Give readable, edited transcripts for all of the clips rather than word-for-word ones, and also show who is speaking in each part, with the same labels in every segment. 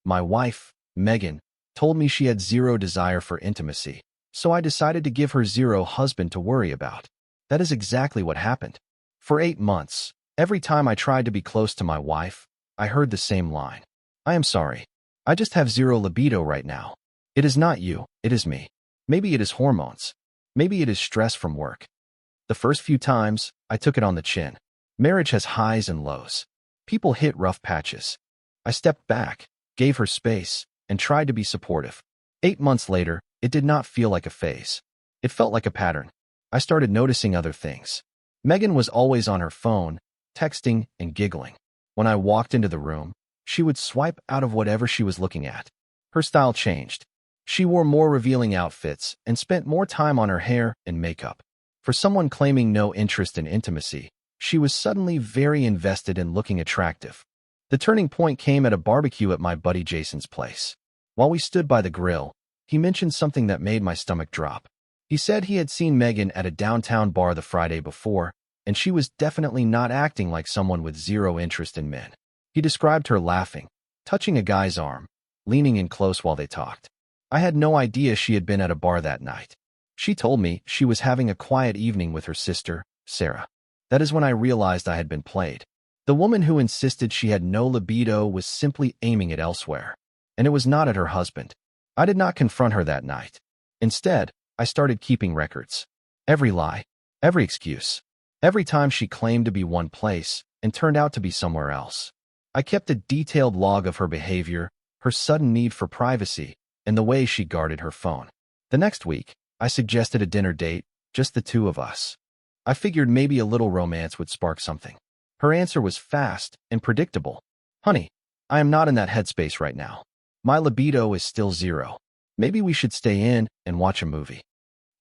Speaker 1: My wife, Megan, told me she had zero desire for intimacy, so I decided to give her zero husband to worry about. That is exactly what happened. For 8 months, every time I tried to be close to my wife, I heard the same line. I am sorry. I just have zero libido right now. It is not you, it is me. Maybe it is hormones. Maybe it is stress from work. The first few times, I took it on the chin. Marriage has highs and lows. People hit rough patches. I stepped back, gave her space, and tried to be supportive. 8 months later, it did not feel like a phase. It felt like a pattern. I started noticing other things. Megan was always on her phone, texting and giggling. When I walked into the room, she would swipe out of whatever she was looking at. Her style changed. She wore more revealing outfits and spent more time on her hair and makeup. For someone claiming no interest in intimacy, she was suddenly very invested in looking attractive. The turning point came at a barbecue at my buddy Jason's place. While we stood by the grill, he mentioned something that made my stomach drop. He said he had seen Megan at a downtown bar the Friday before, and she was definitely not acting like someone with zero interest in men. He described her laughing, touching a guy's arm, leaning in close while they talked. I had no idea she had been at a bar that night. She told me she was having a quiet evening with her sister, Sarah. That is when I realized I had been played. The woman who insisted she had no libido was simply aiming it elsewhere, and it was not at her husband. I did not confront her that night. Instead, I started keeping records. Every lie, every excuse, every time she claimed to be one place and turned out to be somewhere else. I kept a detailed log of her behavior, her sudden need for privacy, and the way she guarded her phone. The next week, I suggested a dinner date, just the two of us. I figured maybe a little romance would spark something. Her answer was fast and predictable. Honey, I am not in that headspace right now. My libido is still zero. Maybe we should stay in and watch a movie.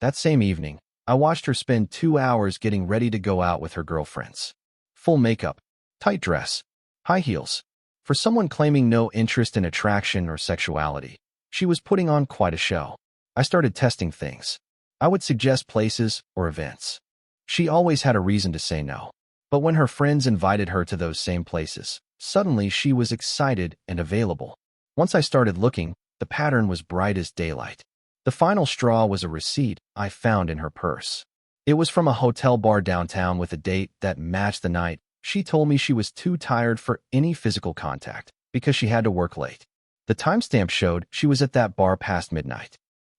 Speaker 1: That same evening, I watched her spend 2 hours getting ready to go out with her girlfriends. Full makeup, tight dress, high heels. For someone claiming no interest in attraction or sexuality, she was putting on quite a show. I started testing things. I would suggest places or events. She always had a reason to say no. But when her friends invited her to those same places, suddenly she was excited and available. Once I started looking, the pattern was bright as daylight. The final straw was a receipt I found in her purse. It was from a hotel bar downtown with a date that matched the night. She told me she was too tired for any physical contact because she had to work late. The timestamp showed she was at that bar past midnight.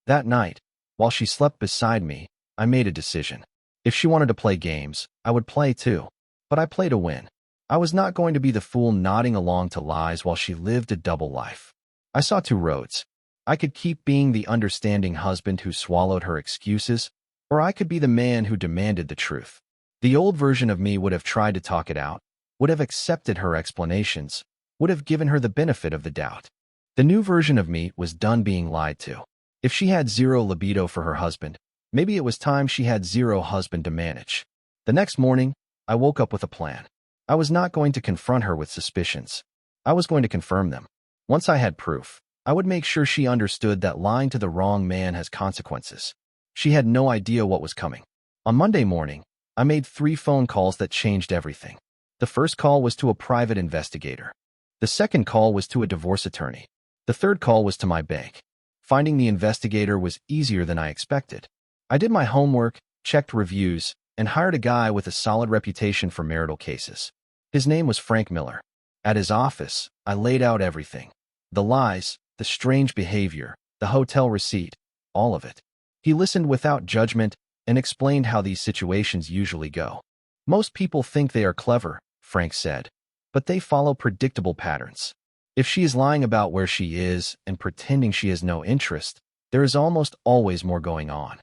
Speaker 1: That night, while she slept beside me, I made a decision. If she wanted to play games, I would play too. But I played to win. I was not going to be the fool nodding along to lies while she lived a double life. I saw 2 roads. I could keep being the understanding husband who swallowed her excuses, or I could be the man who demanded the truth. The old version of me would have tried to talk it out, would have accepted her explanations, would have given her the benefit of the doubt. The new version of me was done being lied to. If she had zero libido for her husband, maybe it was time she had zero husband to manage. The next morning, I woke up with a plan. I was not going to confront her with suspicions. I was going to confirm them. Once I had proof, I would make sure she understood that lying to the wrong man has consequences. She had no idea what was coming. On Monday morning, I made 3 phone calls that changed everything. The first call was to a private investigator. The second call was to a divorce attorney. The third call was to my bank. Finding the investigator was easier than I expected. I did my homework, checked reviews, and hired a guy with a solid reputation for marital cases. His name was Frank Miller. At his office, I laid out everything. The lies, the strange behavior, the hotel receipt, all of it. He listened without judgment and explained how these situations usually go. Most people think they are clever, Frank said, but they follow predictable patterns. If she is lying about where she is and pretending she has no interest, there is almost always more going on.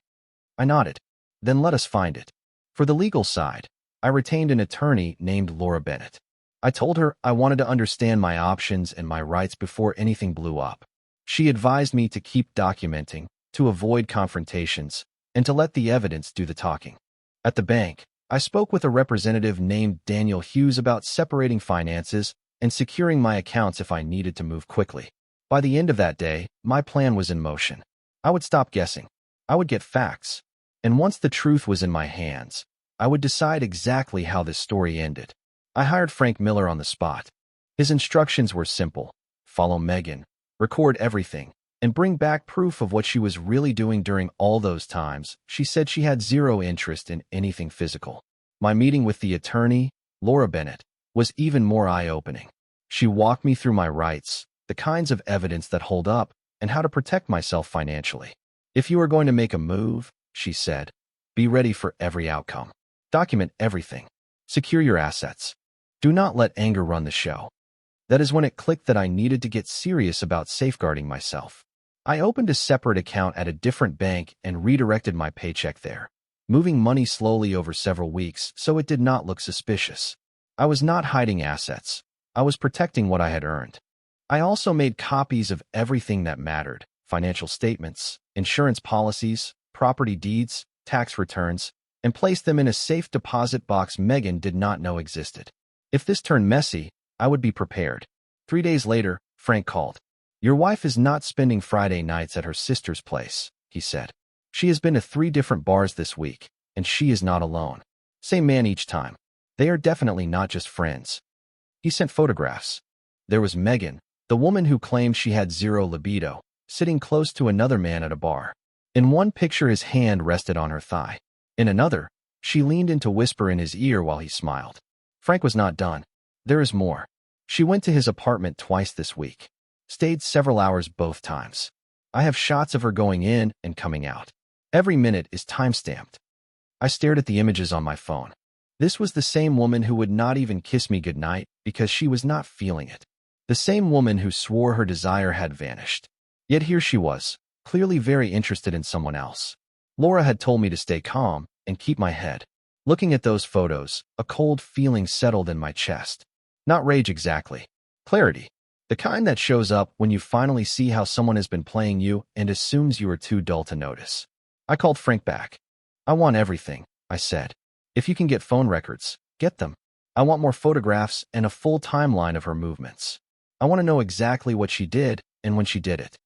Speaker 1: I nodded. Then let us find it. For the legal side, I retained an attorney named Laura Bennett. I told her I wanted to understand my options and my rights before anything blew up. She advised me to keep documenting, to avoid confrontations, and to let the evidence do the talking. At the bank, I spoke with a representative named Daniel Hughes about separating finances and securing my accounts if I needed to move quickly. By the end of that day, my plan was in motion. I would stop guessing. I would get facts. And once the truth was in my hands, I would decide exactly how this story ended. I hired Frank Miller on the spot. His instructions were simple. follow Megan, record everything, and bring back proof of what she was really doing during all those times. She said she had zero interest in anything physical. My meeting with the attorney, Laura Bennett, was even more eye-opening. She walked me through my rights, the kinds of evidence that hold up, and how to protect myself financially. If you are going to make a move, she said, be ready for every outcome. Document everything. Secure your assets. Do not let anger run the show. That is when it clicked that I needed to get serious about safeguarding myself. I opened a separate account at a different bank and redirected my paycheck there, moving money slowly over several weeks so it did not look suspicious. I was not hiding assets. I was protecting what I had earned. I also made copies of everything that mattered: financial statements, insurance policies, property deeds, tax returns, and placed them in a safe deposit box Megan did not know existed. If this turned messy, I would be prepared. 3 days later, Frank called. Your wife is not spending Friday nights at her sister's place, he said. She has been to 3 different bars this week, and she is not alone. Same man each time. They are definitely not just friends. He sent photographs. There was Megan, the woman who claimed she had zero libido, sitting close to another man at a bar. In one picture, his hand rested on her thigh. In another, she leaned in to whisper in his ear while he smiled. Frank was not done. There is more. She went to his apartment twice this week. Stayed several hours both times. I have shots of her going in and coming out. Every minute is time-stamped. I stared at the images on my phone. This was the same woman who would not even kiss me goodnight because she was not feeling it. The same woman who swore her desire had vanished. Yet here she was, clearly very interested in someone else. Laura had told me to stay calm and keep my head. Looking at those photos, a cold feeling settled in my chest. Not rage exactly. Clarity. The kind that shows up when you finally see how someone has been playing you and assumes you are too dull to notice. I called Frank back. I want everything, I said. If you can get phone records, get them. I want more photographs and a full timeline of her movements. I want to know exactly what she did and when she did it.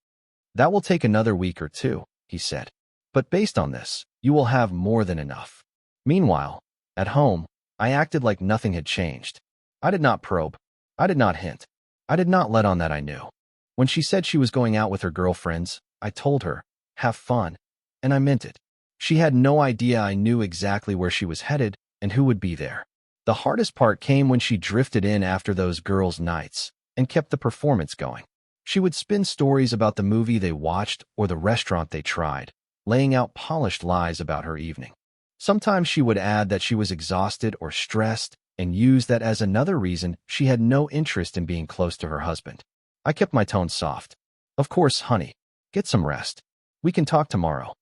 Speaker 1: That will take another week or 2, he said. But based on this, you will have more than enough. Meanwhile, at home, I acted like nothing had changed. I did not probe. I did not hint. I did not let on that I knew. When she said she was going out with her girlfriends, I told her, have fun, and I meant it. She had no idea I knew exactly where she was headed and who would be there. The hardest part came when she drifted in after those girls' nights and kept the performance going. She would spin stories about the movie they watched or the restaurant they tried, laying out polished lies about her evening. Sometimes she would add that she was exhausted or stressed and use that as another reason she had no interest in being close to her husband. I kept my tone soft. Of course, honey. Get some rest. We can talk tomorrow.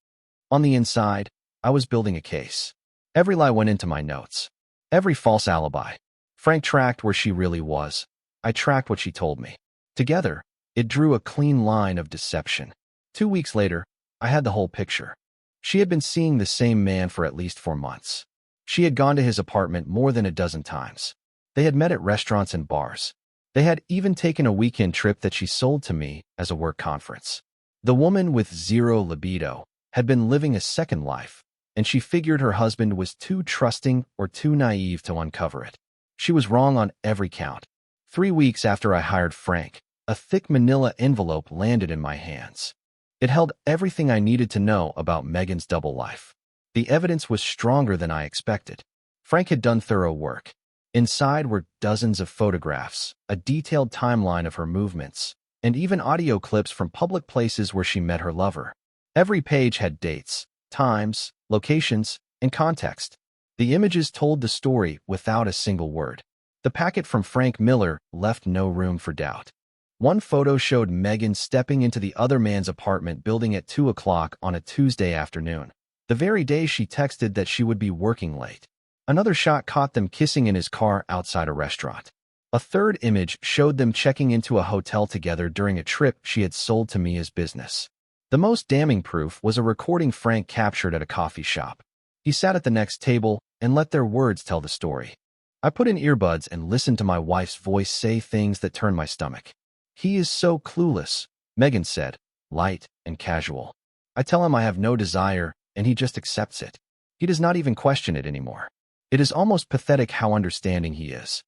Speaker 1: On the inside, I was building a case. Every lie went into my notes. Every false alibi. Frank tracked where she really was. I tracked what she told me. Together, it drew a clean line of deception. 2 weeks later, I had the whole picture. She had been seeing the same man for at least 4 months. She had gone to his apartment more than a dozen times. They had met at restaurants and bars. They had even taken a weekend trip that she sold to me as a work conference. The woman with zero libido had been living a second life, and she figured her husband was too trusting or too naive to uncover it. She was wrong on every count. 3 weeks after I hired Frank, a thick manila envelope landed in my hands. It held everything I needed to know about Megan's double life. The evidence was stronger than I expected. Frank had done thorough work. Inside were dozens of photographs, a detailed timeline of her movements, and even audio clips from public places where she met her lover. Every page had dates, times, locations, and context. The images told the story without a single word. The packet from Frank Miller left no room for doubt. One photo showed Megan stepping into the other man's apartment building at 2 o'clock on a Tuesday afternoon, the very day she texted that she would be working late. Another shot caught them kissing in his car outside a restaurant. A third image showed them checking into a hotel together during a trip she had sold to me as business. The most damning proof was a recording Frank captured at a coffee shop. He sat at the next table and let their words tell the story. I put in earbuds and listened to my wife's voice say things that turned my stomach. He is so clueless, Megan said, light and casual. I tell him I have no desire, and he just accepts it. He does not even question it anymore. It is almost pathetic how understanding he is.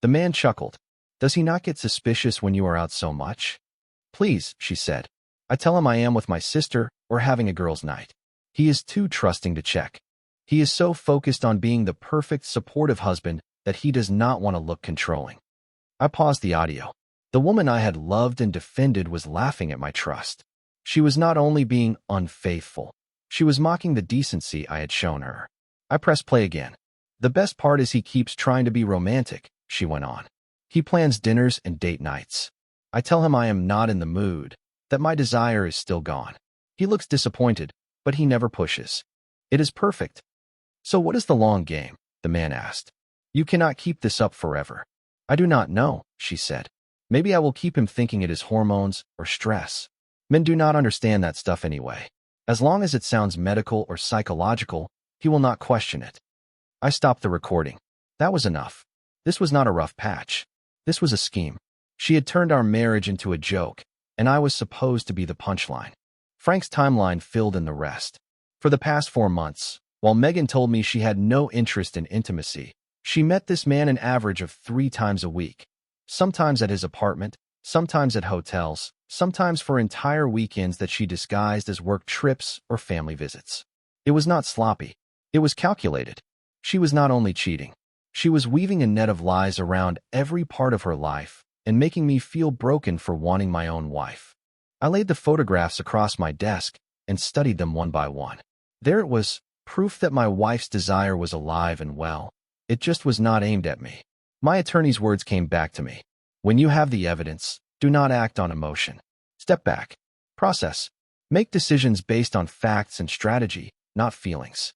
Speaker 1: The man chuckled. Does he not get suspicious when you are out so much? Please, she said. I tell him I am with my sister or having a girls' night. He is too trusting to check. He is so focused on being the perfect, supportive husband that he does not want to look controlling. I paused the audio. The woman I had loved and defended was laughing at my trust. She was not only being unfaithful, she was mocking the decency I had shown her. I pressed play again. The best part is he keeps trying to be romantic, she went on. He plans dinners and date nights. I tell him I am not in the mood, that my desire is still gone. He looks disappointed, but he never pushes. It is perfect. So what is the long game? The man asked. You cannot keep this up forever. I do not know, she said. Maybe I will keep him thinking it is hormones or stress. Men do not understand that stuff anyway. As long as it sounds medical or psychological, he will not question it. I stopped the recording. That was enough. This was not a rough patch. This was a scheme. She had turned our marriage into a joke, and I was supposed to be the punchline. Frank's timeline filled in the rest. For the past 4 months, while Megan told me she had no interest in intimacy, she met this man an average of 3 times a week. Sometimes at his apartment, sometimes at hotels, sometimes for entire weekends that she disguised as work trips or family visits. It was not sloppy. It was calculated. She was not only cheating. She was weaving a net of lies around every part of her life and making me feel broken for wanting my own wife. I laid the photographs across my desk and studied them one by one. There it was, proof that my wife's desire was alive and well. It just was not aimed at me. My attorney's words came back to me. When you have the evidence, do not act on emotion. Step back. Process. Make decisions based on facts and strategy, not feelings.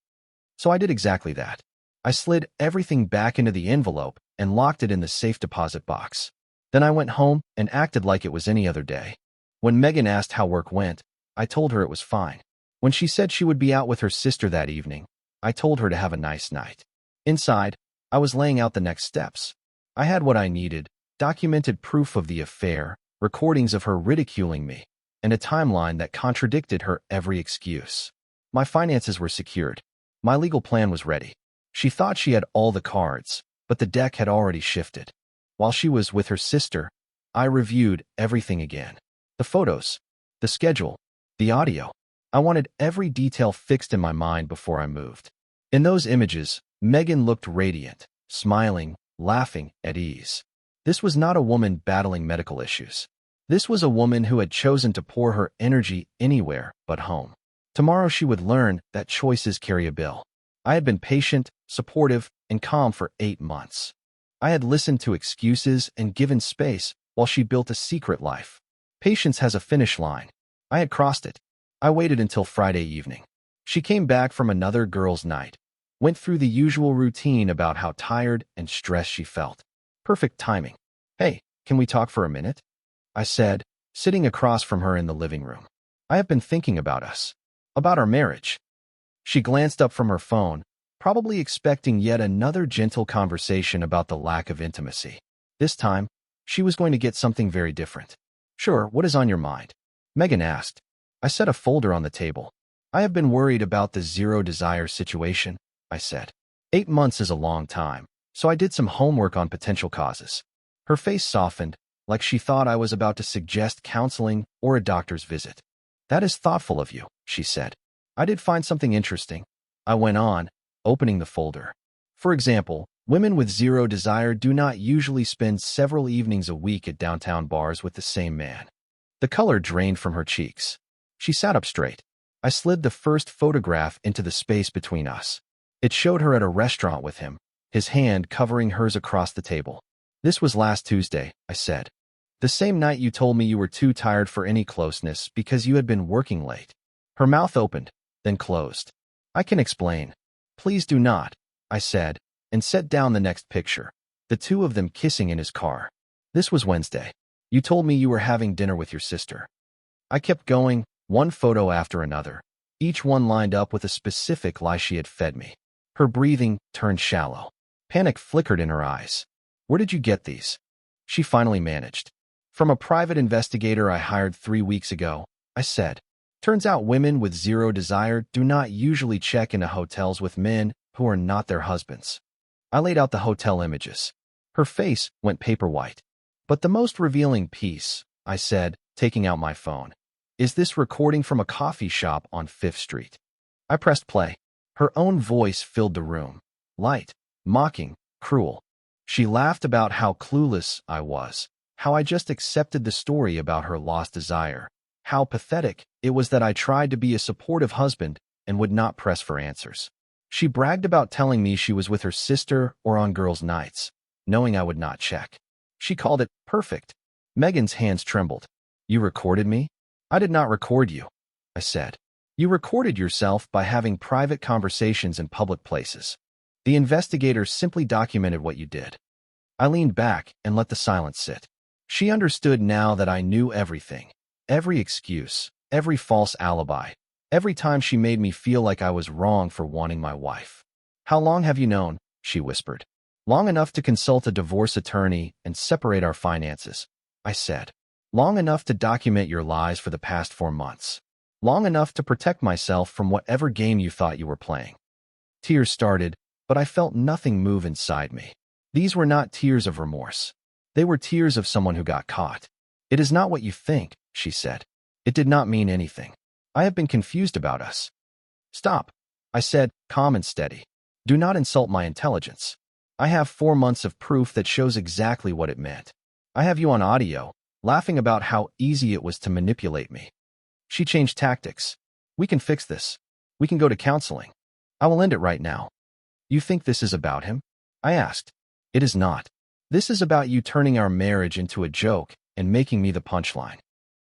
Speaker 1: So I did exactly that. I slid everything back into the envelope and locked it in the safe deposit box. Then I went home and acted like it was any other day. When Megan asked how work went, I told her it was fine. When she said she would be out with her sister that evening, I told her to have a nice night. Inside, I was laying out the next steps. I had what I needed, documented proof of the affair, recordings of her ridiculing me, and a timeline that contradicted her every excuse. My finances were secured. My legal plan was ready. She thought she had all the cards, but the deck had already shifted. While she was with her sister, I reviewed everything again. The photos, the schedule, the audio. I wanted every detail fixed in my mind before I moved. In those images, Megan looked radiant, smiling, laughing, at ease. This was not a woman battling medical issues. This was a woman who had chosen to pour her energy anywhere but home. Tomorrow she would learn that choices carry a bill. I had been patient, supportive, and calm for 8 months. I had listened to excuses and given space while she built a secret life. Patience has a finish line. I had crossed it. I waited until Friday evening. She came back from another girls' night, went through the usual routine about how tired and stressed she felt. Perfect timing. Hey, can we talk for a minute? I said, sitting across from her in the living room. I have been thinking about us, about our marriage. She glanced up from her phone, probably expecting yet another gentle conversation about the lack of intimacy. This time, she was going to get something very different. Sure, what is on your mind? Megan asked. I set a folder on the table. I have been worried about the zero desire situation, I said. 8 months is a long time, so I did some homework on potential causes. Her face softened, like she thought I was about to suggest counseling or a doctor's visit. That is thoughtful of you, she said. I did find something interesting. I went on, opening the folder. For example, women with zero desire do not usually spend several evenings a week at downtown bars with the same man. The color drained from her cheeks. She sat up straight. I slid the first photograph into the space between us. It showed her at a restaurant with him, his hand covering hers across the table. This was last Tuesday, I said. The same night you told me you were too tired for any closeness because you had been working late. Her mouth opened, then closed. I can explain. Please do not, I said, and set down the next picture, the two of them kissing in his car. This was Wednesday. You told me you were having dinner with your sister. I kept going, one photo after another, each one lined up with a specific lie she had fed me. Her breathing turned shallow. Panic flickered in her eyes. Where did you get these? She finally managed. From a private investigator I hired 3 weeks ago, I said. Turns out women with zero desire do not usually check into hotels with men who are not their husbands. I laid out the hotel images. Her face went paper white. But the most revealing piece, I said, taking out my phone, is this recording from a coffee shop on 5th Street. I pressed play. Her own voice filled the room. Light, mocking, cruel. She laughed about how clueless I was, how I just accepted the story about her lost desire, how pathetic it was that I tried to be a supportive husband and would not press for answers. She bragged about telling me she was with her sister or on girls' nights, knowing I would not check. She called it perfect. Megan's hands trembled. You recorded me? I did not record you, I said. You recorded yourself by having private conversations in public places. The investigator simply documented what you did. I leaned back and let the silence sit. She understood now that I knew everything. Every excuse, every false alibi, every time she made me feel like I was wrong for wanting my wife. How long have you known? She whispered. Long enough to consult a divorce attorney and separate our finances, I said. Long enough to document your lies for the past 4 months. Long enough to protect myself from whatever game you thought you were playing. Tears started, but I felt nothing move inside me. These were not tears of remorse. They were tears of someone who got caught. It is not what you think, she said. It did not mean anything. I have been confused about us. Stop, I said, calm and steady. Do not insult my intelligence. I have 4 months of proof that shows exactly what it meant. I have you on audio, laughing about how easy it was to manipulate me. She changed tactics. We can fix this. We can go to counseling. I will end it right now. You think this is about him? I asked. It is not. This is about you turning our marriage into a joke and making me the punchline.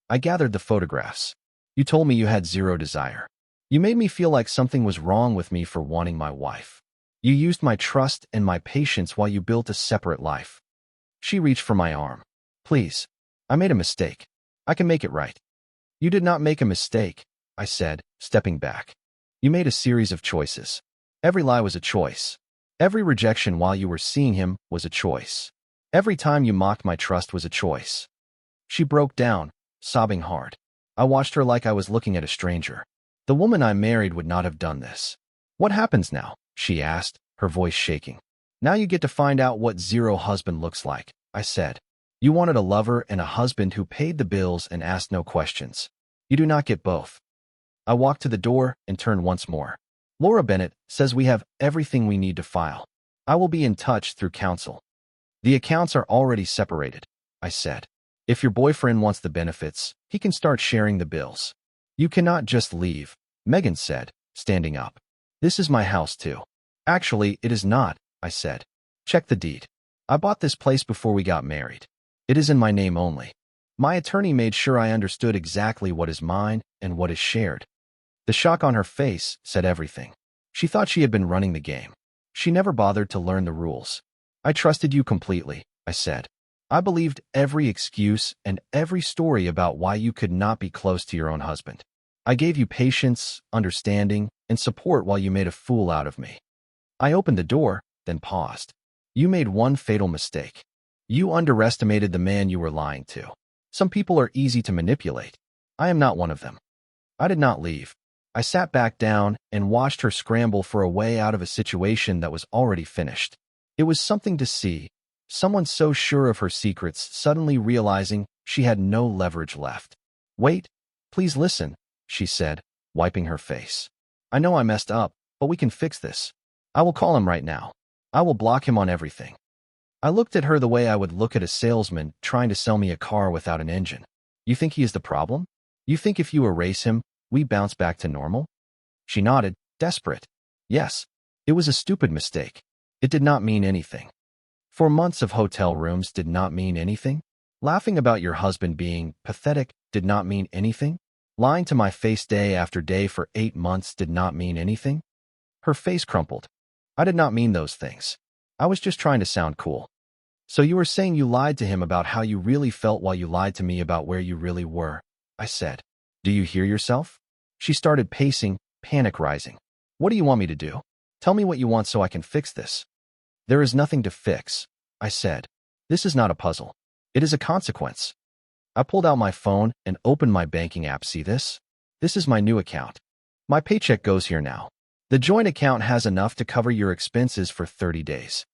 Speaker 1: I gathered the photographs. You told me you had zero desire. You made me feel like something was wrong with me for wanting my wife. You used my trust and my patience while you built a separate life. She reached for my arm. Please. I made a mistake. I can make it right. You did not make a mistake, I said, stepping back. You made a series of choices. Every lie was a choice. Every rejection while you were seeing him was a choice. Every time you mocked my trust was a choice. She broke down, sobbing hard. I watched her like I was looking at a stranger. The woman I married would not have done this. What happens now? She asked, her voice shaking. Now you get to find out what zero husband looks like, I said. You wanted a lover and a husband who paid the bills and asked no questions. You do not get both. I walked to the door and turned once more. Laura Bennett says we have everything we need to file. I will be in touch through counsel. The accounts are already separated, I said. If your boyfriend wants the benefits, he can start sharing the bills. You cannot just leave, Megan said, standing up. This is my house too. Actually, it is not, I said. Check the deed. I bought this place before we got married. It is in my name only. My attorney made sure I understood exactly what is mine and what is shared. The shock on her face said everything. She thought she had been running the game. She never bothered to learn the rules. I trusted you completely, I said. I believed every excuse and every story about why you could not be close to your own husband. I gave you patience, understanding, and support while you made a fool out of me. I opened the door, then paused. You made one fatal mistake. You underestimated the man you were lying to. Some people are easy to manipulate. I am not one of them. I did not leave. I sat back down and watched her scramble for a way out of a situation that was already finished. It was something to see. Someone so sure of her secrets suddenly realizing she had no leverage left. Wait, please listen, she said, wiping her face. I know I messed up, but we can fix this. I will call him right now. I will block him on everything. I looked at her the way I would look at a salesman trying to sell me a car without an engine. You think he is the problem? You think if you erase him, we bounce back to normal? She nodded, desperate. Yes, it was a stupid mistake. It did not mean anything. 4 months of hotel rooms did not mean anything. Laughing about your husband being pathetic did not mean anything. Lying to my face day after day for 8 months did not mean anything. Her face crumpled. I did not mean those things. I was just trying to sound cool. So you were saying you lied to him about how you really felt while you lied to me about where you really were, I said. Do you hear yourself? She started pacing, panic rising. What do you want me to do? Tell me what you want so I can fix this. There is nothing to fix, I said. This is not a puzzle. It is a consequence. I pulled out my phone and opened my banking app. See this? This is my new account. My paycheck goes here now. The joint account has enough to cover your expenses for 30 days.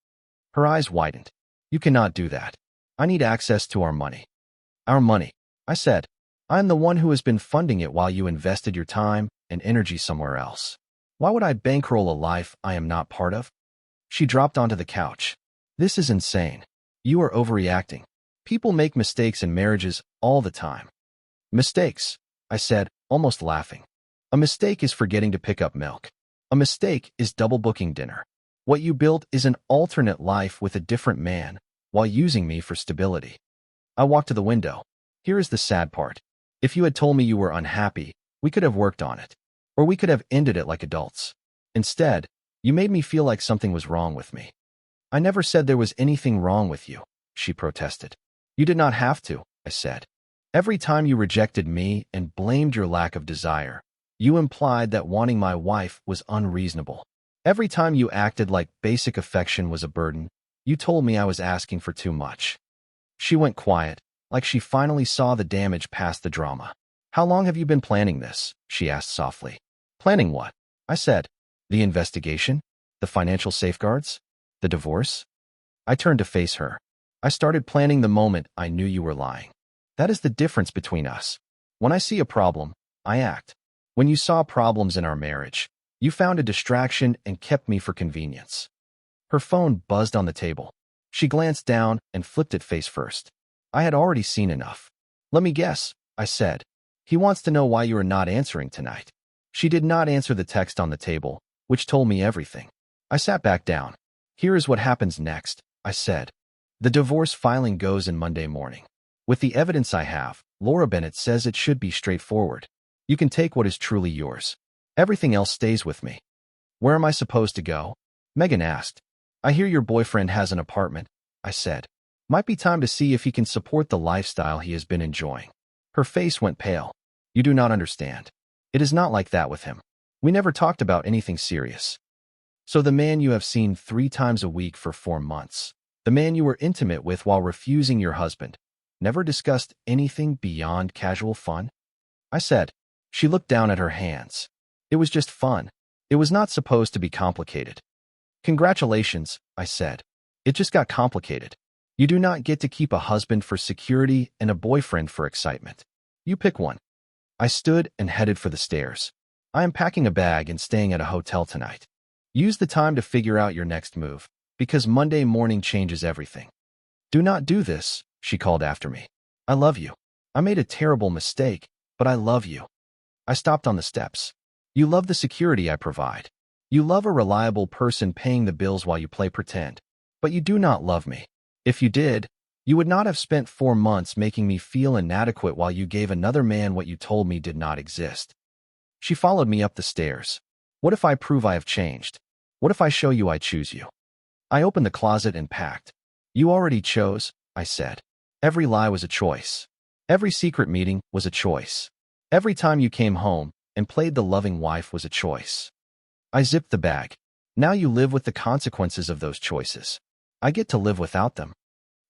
Speaker 1: Her eyes widened. You cannot do that. I need access to our money. Our money, I said. I am the one who has been funding it while you invested your time and energy somewhere else. Why would I bankroll a life I am not part of? She dropped onto the couch. This is insane. You are overreacting. People make mistakes in marriages all the time. Mistakes, I said, almost laughing. A mistake is forgetting to pick up milk. A mistake is double booking dinner. What you built is an alternate life with a different man while using me for stability. I walked to the window. Here is the sad part. If you had told me you were unhappy, we could have worked on it. Or we could have ended it like adults. Instead, you made me feel like something was wrong with me. I never said there was anything wrong with you, she protested. You did not have to, I said. Every time you rejected me and blamed your lack of desire, you implied that wanting my wife was unreasonable. Every time you acted like basic affection was a burden, you told me I was asking for too much. She went quiet, like she finally saw the damage past the drama. How long have you been planning this? She asked softly. Planning what? I said. The investigation? The financial safeguards? The divorce? I turned to face her. I started planning the moment I knew you were lying. That is the difference between us. When I see a problem, I act. When you saw problems in our marriage, you found a distraction and kept me for convenience. Her phone buzzed on the table. She glanced down and flipped it face first. I had already seen enough. Let me guess, I said. He wants to know why you are not answering tonight. She did not answer the text on the table, which told me everything. I sat back down. Here is what happens next, I said. The divorce filing goes in Monday morning. With the evidence I have, Laura Bennett says it should be straightforward. You can take what is truly yours. Everything else stays with me. Where am I supposed to go? Megan asked. I hear your boyfriend has an apartment, I said. Might be time to see if he can support the lifestyle he has been enjoying. Her face went pale. You do not understand. It is not like that with him. We never talked about anything serious. So the man you have seen 3 times a week for 4 months, the man you were intimate with while refusing your husband, never discussed anything beyond casual fun? I said. She looked down at her hands. It was just fun. It was not supposed to be complicated. Congratulations, I said. It just got complicated. You do not get to keep a husband for security and a boyfriend for excitement. You pick one. I stood and headed for the stairs. I am packing a bag and staying at a hotel tonight. Use the time to figure out your next move, because Monday morning changes everything. Do not do this, she called after me. I love you. I made a terrible mistake, but I love you. I stopped on the steps. You love the security I provide. You love a reliable person paying the bills while you play pretend. But you do not love me. If you did, you would not have spent 4 months making me feel inadequate while you gave another man what you told me did not exist. She followed me up the stairs. What if I prove I have changed? What if I show you I choose you? I opened the closet and packed. You already chose, I said. Every lie was a choice. Every secret meeting was a choice. Every time you came home and played the loving wife was a choice. I zipped the bag. Now you live with the consequences of those choices. I get to live without them.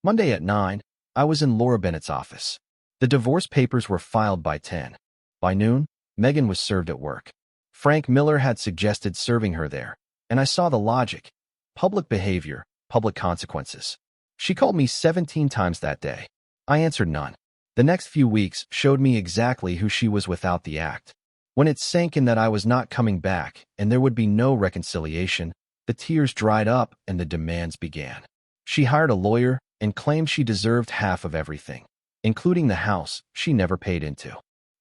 Speaker 1: Monday at 9, I was in Laura Bennett's office. The divorce papers were filed by 10. By noon, Megan was served at work. Frank Miller had suggested serving her there, and I saw the logic. Public behavior, public consequences. She called me 17 times that day. I answered none. The next few weeks showed me exactly who she was without the act. When it sank in that I was not coming back and there would be no reconciliation, the tears dried up and the demands began. She hired a lawyer and claimed she deserved half of everything, including the house she never paid into.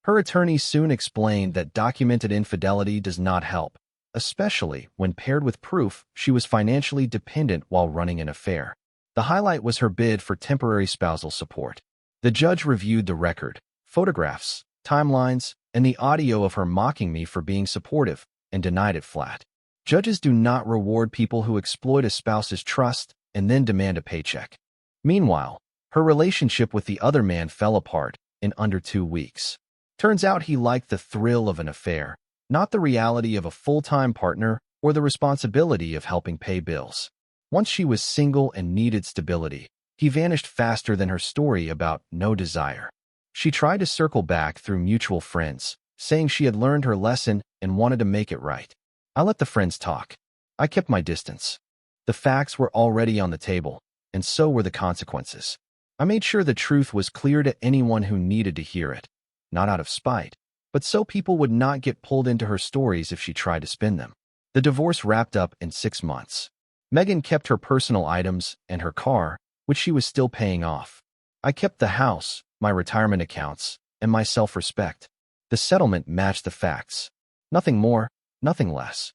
Speaker 1: Her attorney soon explained that documented infidelity does not help, especially when paired with proof she was financially dependent while running an affair. The highlight was her bid for temporary spousal support. The judge reviewed the record, photographs, timelines, and the audio of her mocking me for being supportive, and denied it flat. Judges do not reward people who exploit a spouse's trust and then demand a paycheck. Meanwhile, her relationship with the other man fell apart in under 2 weeks. Turns out he liked the thrill of an affair, not the reality of a full-time partner or the responsibility of helping pay bills. Once she was single and needed stability, he vanished faster than her story about no desire. She tried to circle back through mutual friends, saying she had learned her lesson and wanted to make it right. I let the friends talk. I kept my distance. The facts were already on the table, and so were the consequences. I made sure the truth was clear to anyone who needed to hear it, not out of spite, but so people would not get pulled into her stories if she tried to spin them. The divorce wrapped up in 6 months. Megan kept her personal items and her car, which she was still paying off. I kept the house, my retirement accounts, and my self-respect. The settlement matched the facts. Nothing more, nothing less.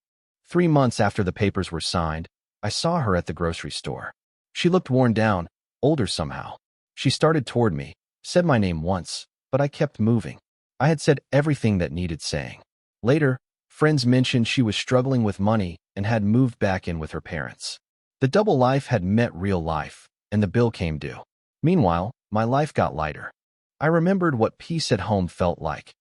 Speaker 1: 3 months after the papers were signed, I saw her at the grocery store. She looked worn down, older somehow. She started toward me, said my name once, but I kept moving. I had said everything that needed saying. Later, friends mentioned she was struggling with money and had moved back in with her parents. The double life had met real life, and the bill came due. Meanwhile, my life got lighter. I remembered what peace at home felt like.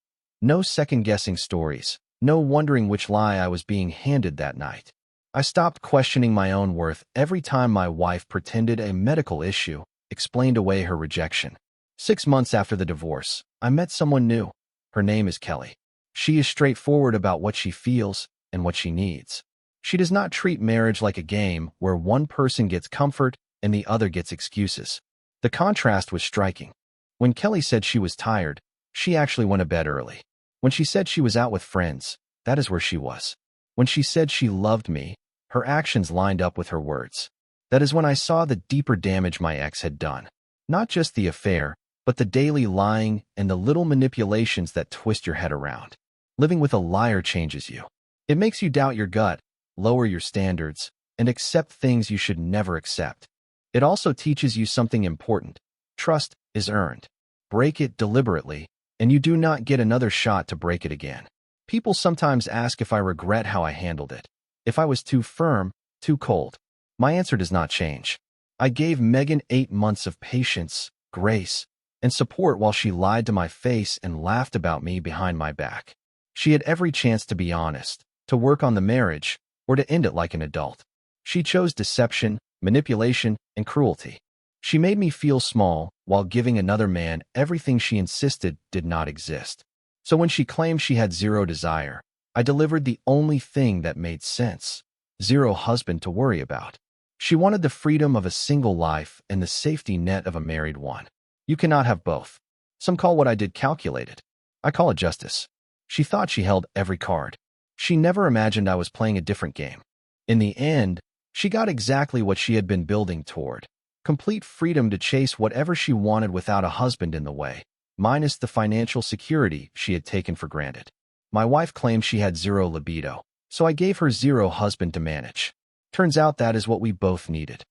Speaker 1: No second-guessing stories, no wondering which lie I was being handed that night. I stopped questioning my own worth every time my wife pretended a medical issue explained away her rejection. 6 months after the divorce, I met someone new. Her name is Kelly. She is straightforward about what she feels and what she needs. She does not treat marriage like a game where one person gets comfort and the other gets excuses. The contrast was striking. When Kelly said she was tired, she actually went to bed early. When she said she was out with friends, that is where she was. When she said she loved me, her actions lined up with her words. That is when I saw the deeper damage my ex had done. Not just the affair, but the daily lying and the little manipulations that twist your head around. Living with a liar changes you. It makes you doubt your gut, lower your standards, and accept things you should never accept. It also teaches you something important. Trust is earned. Break it deliberately, and you do not get another shot to break it again. People sometimes ask if I regret how I handled it. If I was too firm, too cold. My answer does not change. I gave Megan 8 months of patience, grace, and support while she lied to my face and laughed about me behind my back. She had every chance to be honest, to work on the marriage, or to end it like an adult. She chose deception, manipulation, and cruelty. She made me feel small while giving another man everything she insisted did not exist. So when she claimed she had zero desire, I delivered the only thing that made sense. Zero husband to worry about. She wanted the freedom of a single life and the safety net of a married one. You cannot have both. Some call what I did calculated. I call it justice. She thought she held every card. She never imagined I was playing a different game. In the end, she got exactly what she had been building toward. Complete freedom to chase whatever she wanted without a husband in the way, minus the financial security she had taken for granted. My wife claimed she had zero libido, so I gave her zero husband to manage. Turns out that is what we both needed.